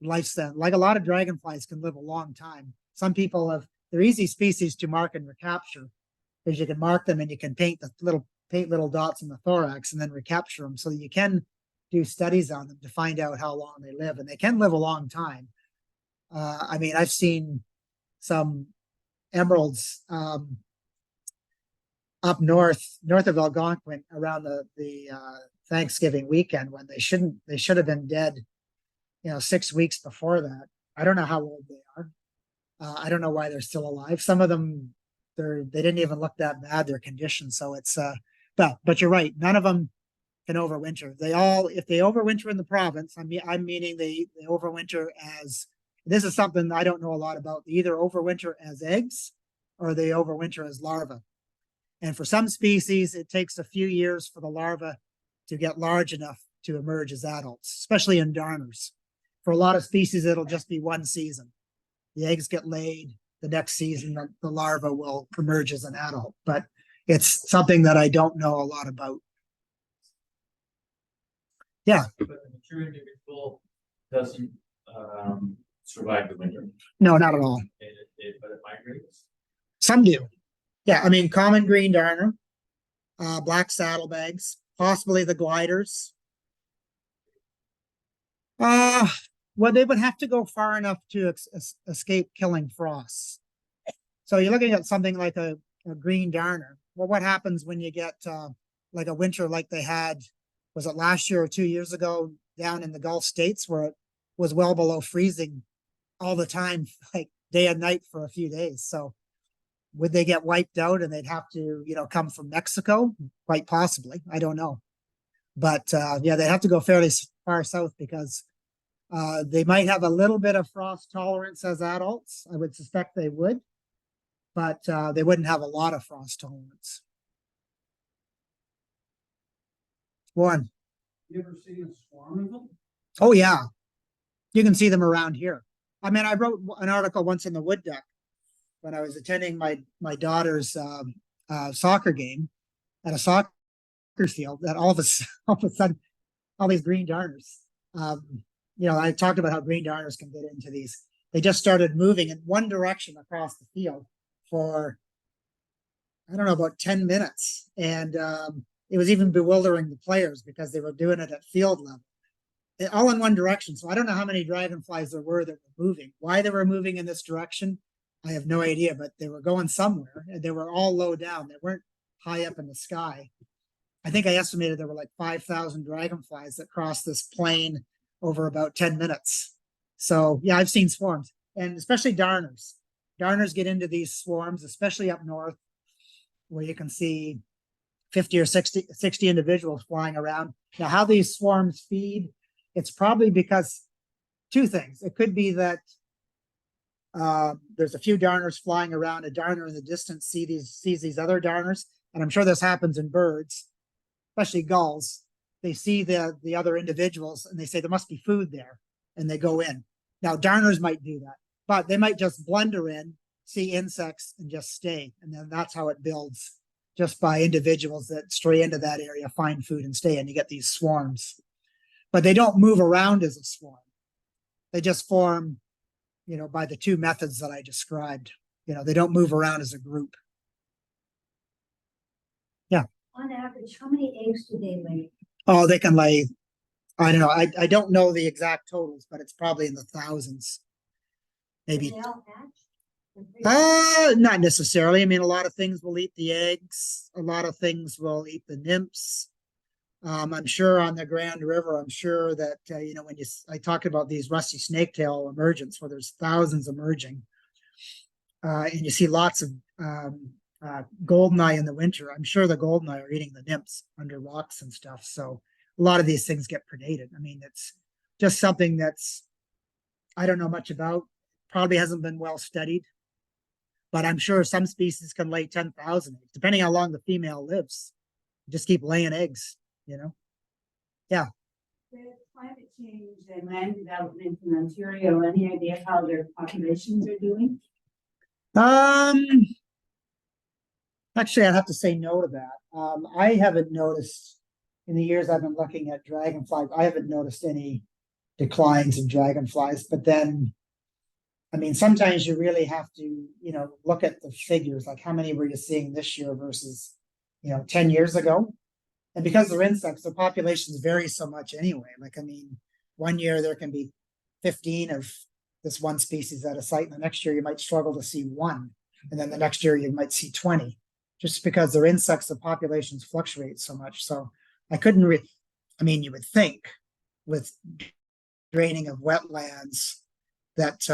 Lifespan, like a lot of dragonflies can live a long time. Some people they're easy species to mark and recapture because you can mark them and you can paint little dots in the thorax and then recapture them. So you can do studies on them to find out how long they live, and they can live a long time. I mean, I've seen some emeralds up north of Algonquin around the Thanksgiving weekend when they should have been dead, 6 weeks before that. I don't know how old they are. I don't know why they're still alive. Some of them, they didn't even look that bad, their condition. So it's, but you're right. None of them can overwinter. If they overwinter in the province, I'm meaning they overwinter as, this is something I don't know a lot about. They either overwinter as eggs or they overwinter as larvae. And for some species, it takes a few years for the larva to get large enough to emerge as adults, especially in darners. For a lot of species, it'll just be one season. The eggs get laid. The next season, the larva will emerge as an adult. But it's something that I don't know a lot about. Yeah. But the mature individual doesn't survive the winter. No, not at all. But it migrates. Some do. Yeah, I mean, common green darner, black saddlebags, possibly the gliders. Well, they would have to go far enough to escape killing frosts. So you're looking at something like a green darner. Well, what happens when you get like a winter like they had, was it last year or 2 years ago down in the Gulf States where it was well below freezing all the time, like day and night for a few days. So would they get wiped out and they'd have to, come from Mexico? Quite possibly. I don't know. But yeah, they have to go fairly far south because they might have a little bit of frost tolerance as adults. I would suspect they would, but they wouldn't have a lot of frost tolerance. One. You ever see a swarm of them? Oh yeah, you can see them around here. I mean, I wrote an article once in the Wood Duck when I was attending my daughter's soccer game at a soccer field. That all of a sudden, all these green darners. I talked about how green darners can get into these. They just started moving in one direction across the field for, I don't know, about 10 minutes. And it was even bewildering the players because they were doing it at field level, all in one direction. So I don't know how many dragonflies there were that were moving. Why they were moving in this direction, I have no idea, but they were going somewhere and they were all low down. They weren't high up in the sky. I think I estimated there were like 5,000 dragonflies that crossed this plain over about 10 minutes. So yeah, I've seen swarms, and especially darners. Darners get into these swarms, especially up north, where you can see 50 or 60 individuals flying around. Now, how these swarms feed, it's probably because two things. It could be that there's a few darners flying around. A darner in the distance sees these other darners, and I'm sure this happens in birds, especially gulls. They see the other individuals and they say there must be food there, and they go in. Now, darners might do that, but they might just blunder in, see insects, and just stay. And then that's how it builds, just by individuals that stray into that area, find food, and stay. And you get these swarms. But they don't move around as a swarm. They just form, by the two methods that I described. They don't move around as a group. Yeah. On average, how many eggs do they lay? Oh, they can lay, I don't know. I don't know the exact totals, but it's probably in the thousands. Maybe. Do they all hatch? Not necessarily. I mean, a lot of things will eat the eggs. A lot of things will eat the nymphs. I'm sure on the Grand River, I'm sure that, when I talked about these rusty snaketail emergence, where there's thousands emerging, and you see lots of goldeneye in the winter, I'm sure the goldeneye are eating the nymphs under rocks and stuff. So a lot of these things get predated. I mean, just something that's, I don't know much about, probably hasn't been well studied. But I'm sure some species can lay 10,000 eggs, depending how long the female lives. Just keep laying eggs, you know? With climate change and land development in Ontario, any idea how their populations are doing? Um, Actually, I'd have to say no to that. I haven't noticed in the years I've been looking at dragonflies, I haven't noticed any declines in dragonflies, but then, I mean, sometimes you really have to, you know, look at the figures, like how many were you seeing this year versus, 10 years ago? And because they're insects, their populations vary so much anyway. Like, I mean, one year there can be 15 of this one species at a site, and the next year you might struggle to see one. And then the next year you might see 20, just because they're insects, the populations fluctuate so much. So I couldn't I mean, you would think with draining of wetlands that,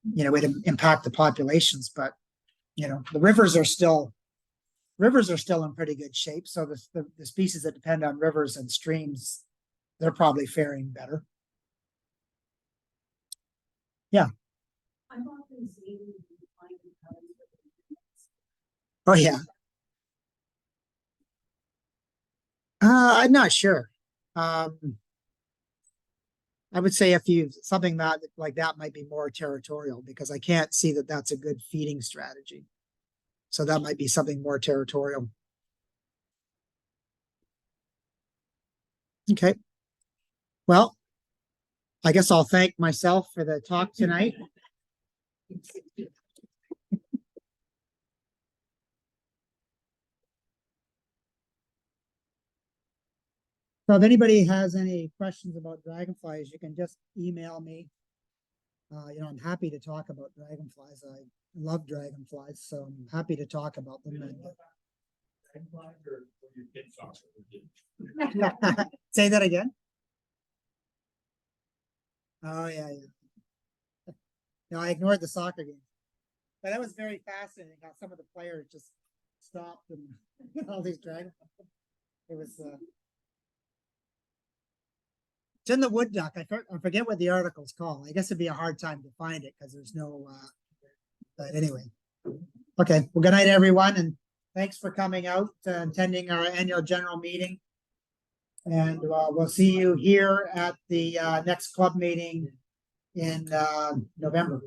would impact the populations, but, the rivers are still in pretty good shape. So the species that depend on rivers and streams, they're probably faring better. I'm often seeing declining colors. Oh yeah. I'm not sure. I would say something that like that might be more territorial, because I can't see that that's a good feeding strategy. So that might be something more territorial. Okay. Well, I guess I'll thank myself for the talk tonight. So if anybody has any questions about dragonflies, you can just email me. I'm happy to talk about dragonflies. I love dragonflies, so I'm happy to talk about them. Dragonflies or your kids soccer? Say that again. Oh yeah. No, I ignored the soccer game, but that was very fascinating how some of the players just stopped and all these dragonflies. It was. It's in the wood duck. I forget what the article's called. I guess it'd be a hard time to find it because there's no. But anyway, okay. Well, good night, everyone, and thanks for coming out and attending our annual general meeting. And we'll see you here at the next club meeting in November.